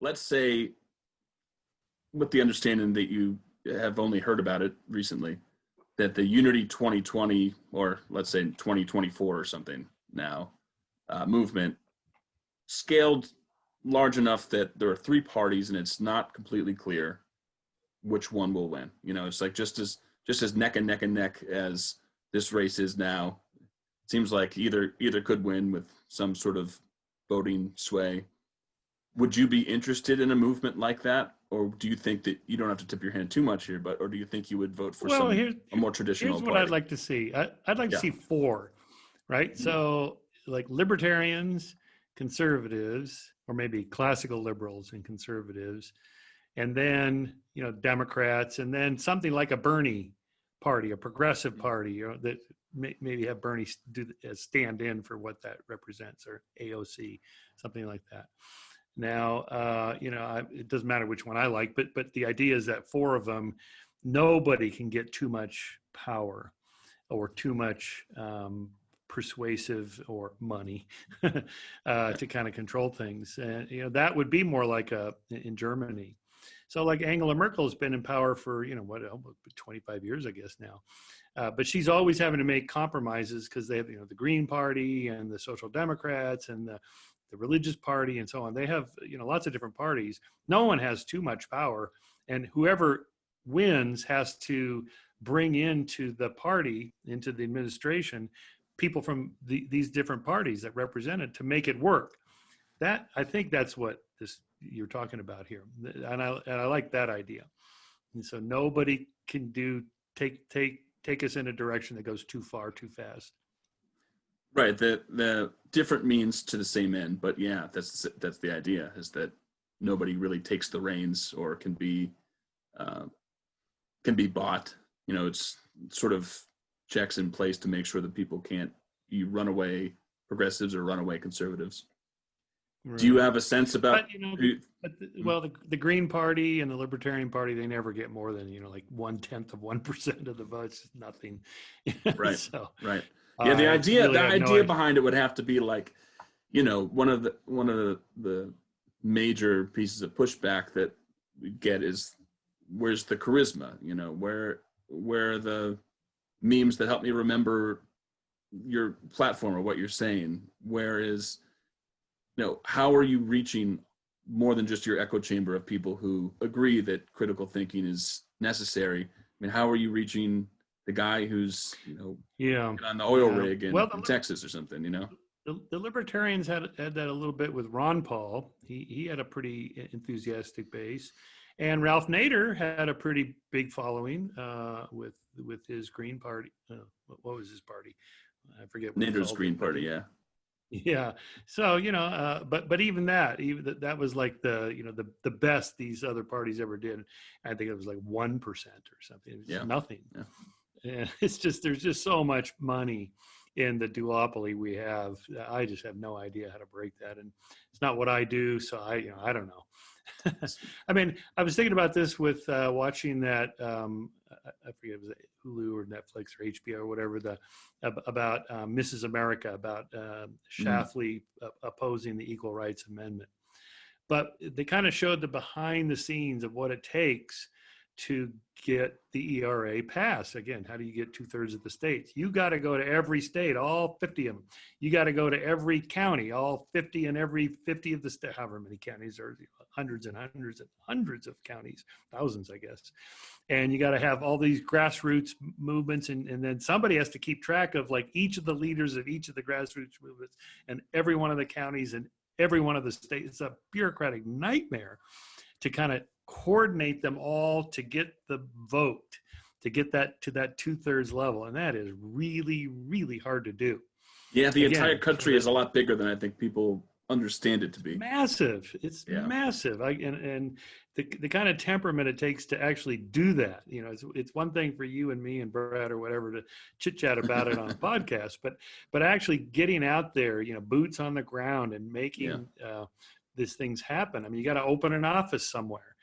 let's say, with the understanding that you have only heard about it recently, that the Unity 2020, or let's say 2024 or something now, movement scaled large enough that there are three parties and it's not completely clear which one will win. It's like just as neck and neck as this race is now. It seems like either could win with some sort of voting sway. Would you be interested in a movement like that, or do you think that you don't have to tip your hand too much here, or do you think you would vote for a more traditional here's what party? I'd like to see. I'd like to see four, right? Mm-hmm. So like libertarians, conservatives, or maybe classical liberals and conservatives, and then Democrats, and then something like a Bernie party, a progressive party, that maybe have Bernie stand in for what that represents, or AOC, something like that. Now, it doesn't matter which one I like, but the idea is that four of them, nobody can get too much power or too much persuasive or money to kind of control things. And, that would be more like in Germany. So like Angela Merkel has been in power for, 25 years, I guess now. But she's always having to make compromises because they have, the Green Party and the Social Democrats and the religious party and so on. They have, lots of different parties. No one has too much power, and whoever wins has to bring into the party, into the administration, people from these different parties that represent it to make it work. That, I think that's what you're talking about here. And I like that idea. And so nobody can take us in a direction that goes too far, too fast. Right. The different means to the same end, but yeah, that's the idea, is that nobody really takes the reins or can be bought. It's sort of checks in place to make sure that people can't runaway progressives or runaway conservatives. Right. Do you have a sense about? The Green Party and the Libertarian Party, they never get more than like 1/10% of the votes. Nothing. Right. Right. Yeah, the idea behind it would have to be like, one of the major pieces of pushback that we get is, where's the charisma? Where are the memes that help me remember your platform or what you're saying? Where is, how are you reaching more than just your echo chamber of people who agree that critical thinking is necessary? I mean, how are you reaching the guy who's, on the oil rig in Texas or something, The libertarians had that a little bit with Ron Paul. He had a pretty enthusiastic base. And Ralph Nader had a pretty big following with his Green Party. What was his party? I forget. Nader's Green Party, yeah. Yeah. So, but even that was like the best these other parties ever did. I think it was like 1% or something. It was just nothing. Yeah. And it's just, there's just so much money in the duopoly we have. I just have no idea how to break that. And it's not what I do. So I don't know. I mean, I was thinking about this with watching that, I forget, was it Hulu or Netflix or HBO or whatever, about Mrs. America, about Shafley opposing the Equal Rights Amendment. But they kind of showed the behind the scenes of what it takes to get the ERA passed. Again, how do you get 2/3 of the states? You got to go to every state, all 50 of them. You got to go to every county, all 50 and every 50 of the state, however many counties, or hundreds and hundreds and hundreds of counties, thousands, I guess. And you got to have all these grassroots movements, and then somebody has to keep track of like each of the leaders of each of the grassroots movements and every one of the counties and every one of the states. It's a bureaucratic nightmare to kind of coordinate them all to get the vote, to get that to that 2/3 level. And that is really, really hard to do. Yeah, the entire country is a lot bigger than I think people understand it to be. Massive. It's massive. And the kind of temperament it takes to actually do that, it's one thing for you and me and Brad or whatever to chit chat about it on a podcast, but actually getting out there, boots on the ground and making these things happen. I mean, you got to open an office somewhere,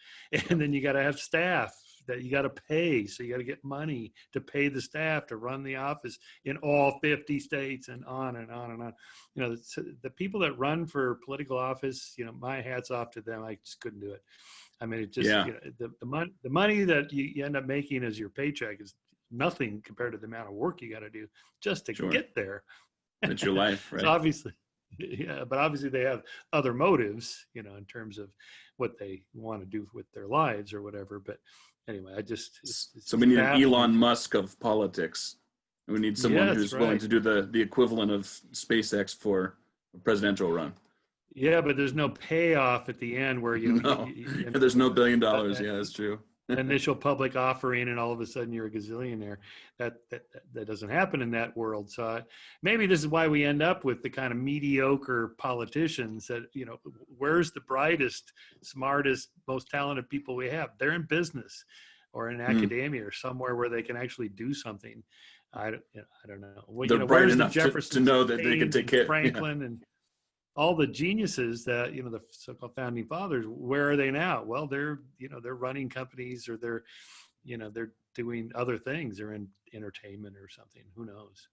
and then you got to have staff that you got to pay. So you got to get money to pay the staff to run the office in all 50 states, and on and on and on. You know, the people that run for political office, you know, my hat's off to them. I just couldn't do it. I mean, it just, Yeah, you know, the money that you end up making as your paycheck is nothing compared to the amount of work you got to do just to sure. get there. It's your life, So right? obviously, yeah, but obviously they have other motives, you know, in terms of what they want to do with their lives or whatever. But anyway, So it's we need an Elon fascinating. Musk of politics. We need someone Yes, who's willing right. to do the equivalent of SpaceX for a presidential run. Yeah, but there's no payoff at the end where, you know, No, you end up there's with no a, $1 billion. Yeah, that's true. initial public offering and all of a sudden you're a gazillionaire. That doesn't happen in that world. So maybe this is why we end up with the kind of mediocre politicians that, you know, where's the brightest, smartest, most talented people we have? They're in business or in Hmm. academia or somewhere where they can actually do something. I don't know. Well, you They're know, bright where's the enough to Jeffersons know and that they can Paines take and care. Yeah, Franklin and all the geniuses that, you know, the so-called founding fathers, where are they now? Well, they're, you know, they're running companies, or they're, you know, they're doing other things. They're in entertainment or something. Who knows?